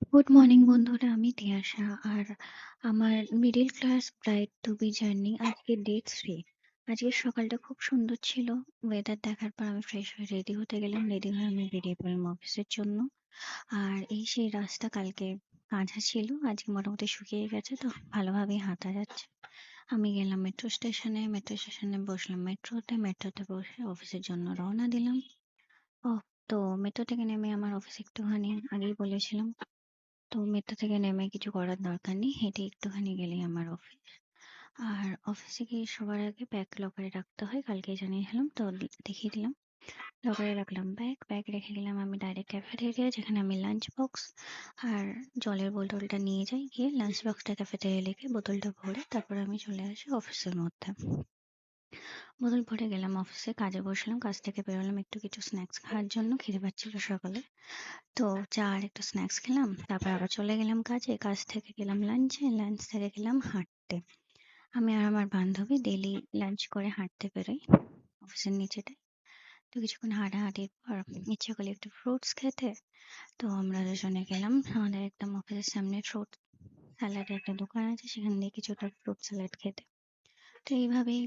Good morning বন্ধুরা, আমি তিয়াশা। আর আমার middle class bride to be journey আজকে ডে 3। আজকের সকালটা খুব সুন্দর ছিল। ওয়েদার দেখার পর আমি ফ্রেশ হয়ে রেডি হতে গেলাম। রেডি হয়ে আমি বেরিয়ে পড়লাম অফিসের জন্য। আর এই সেই রাস্তা কালকে কাঁচা ছিল, আজকে মোটামুটি শুকিয়ে গেছে, তো ভালোভাবেই হাঁটা যাচ্ছে। আমি গেলাম মেট্রো স্টেশনে। মেট্রো স্টেশনে বসলাম মেট্রোতে। মেট্রোতে বসে অফিসের জন্য রওনা দিলাম। ও, তো মেট্রো থেকে নেমে আমার অফিস একটুখানি আগেই বলেছিলাম। তো মেট্রো থেকে নেমে কিছু করার দরকার নেই, হেঁটে একটুখানি গেলেই আমার অফিস। আর অফিসে গিয়ে সবার আগে ব্যাগ লকারে রাখতে হয়, কালকেই জানিয়েছিলাম, তো দেখিয়ে দিলাম। লকারে রাখলাম ব্যাগ। ব্যাগ রেখে গেলাম আমি ডাইরেক্ট ক্যাফেটেরিয়া, যেখানে আমি লাঞ্চ বক্স আর জলের বোতলটা নিয়ে যাই। গিয়ে লাঞ্চ বক্সটা ক্যাফেটেরিয়া রেখে বোতলটা ভরে তারপর আমি চলে আসি অফিসের মধ্যে। বোতল ভরে গেলাম অফিসে, কাজে বসলাম। কাজ থেকে বেরোলাম একটু কিছু স্ন্যাক্স খাওয়ার জন্য, খিদে পাচ্ছিল সকালে। তো চা আর একটু স্ন্যাক্স খেলাম, তারপর আবার চলে গেলাম কাজে। কাজ থেকে গেলাম লাঞ্চে, লাঞ্চ থেকে গেলাম হাঁটতে। আমি আর আমার বান্ধবী ডেলি লাঞ্চ করে হাঁটতে বেরোই অফিসের নিচেটায়। তো কিছুক্ষণ হাঁটাহাঁটির পর ইচ্ছে করলো একটু ফ্রুটস খেতে। তো আমরা দুজনে গেলাম আমাদের একদম অফিসের সামনে ফ্রুট স্যালাডের একটা দোকান আছে, সেখান দিয়ে কিছুটা ফ্রুট স্যালাড খেতে। তো এইভাবেই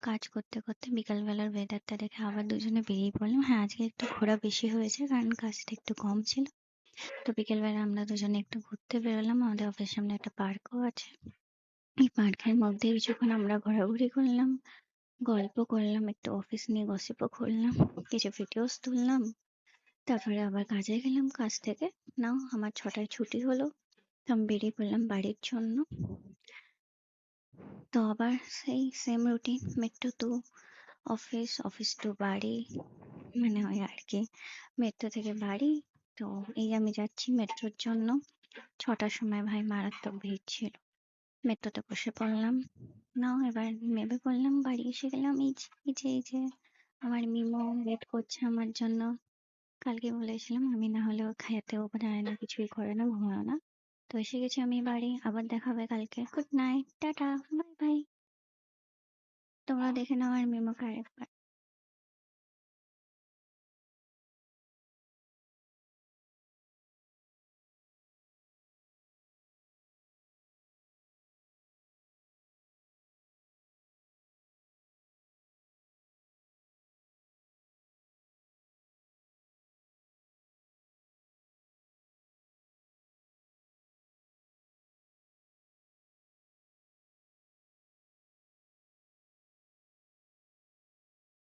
কাজ করতে করতে বিকালবেলার ওয়েদারটা দেখে আবার দুজনে বেরিয়ে পড়লাম। হ্যাঁ, আজকে একটু ঘোরা বেশি হয়েছে কারণ কাজটা একটু কম ছিল। তো বিকেলবেলা আমরা দুজনে একটু ঘুরতে বেরোলাম। আমাদের অফিসের সামনে একটা পার্কও আছে। এই পার্কের মধ্যে কিছুক্ষণ আমরা ঘোরাঘুরি করলাম, গল্প করলাম, একটু অফিস নিয়ে গসিপও করলাম, কিছু ভিডিওস তুললাম। তারপরে আবার কাজে গেলাম। কাজ থেকে নাও আমার 6টায় ছুটি হলো। তো আমি বেরিয়ে পড়লাম বাড়ির জন্য। তো আবার সেই same routine, metro to office, office to বাড়ি, মানে ওই আর কি। মেট্রো থেকে বাড়ি। তো এই আমি যাচ্ছি মেট্রোর জন্য। 6টার সময় ভাই মারাত্মক ভিড় ছিল। মেট্রোতে বসে পড়লাম। নাও এবার নেমে পড়লাম, বাড়ি এসে গেলাম। এই যে আমার মিমো ওয়েট করছে আমার জন্য। কালকে বলেছিলাম আমি না হলেও খেতেও পারে না, কিছুই করে না, ঘুমাও না। তো এসে গেছি আমি বাড়ি। আবার দেখা হবে কালকে। Good night, tata, bye bye. তোমরা দেখে নাও আর মিমোকে আরেকবার।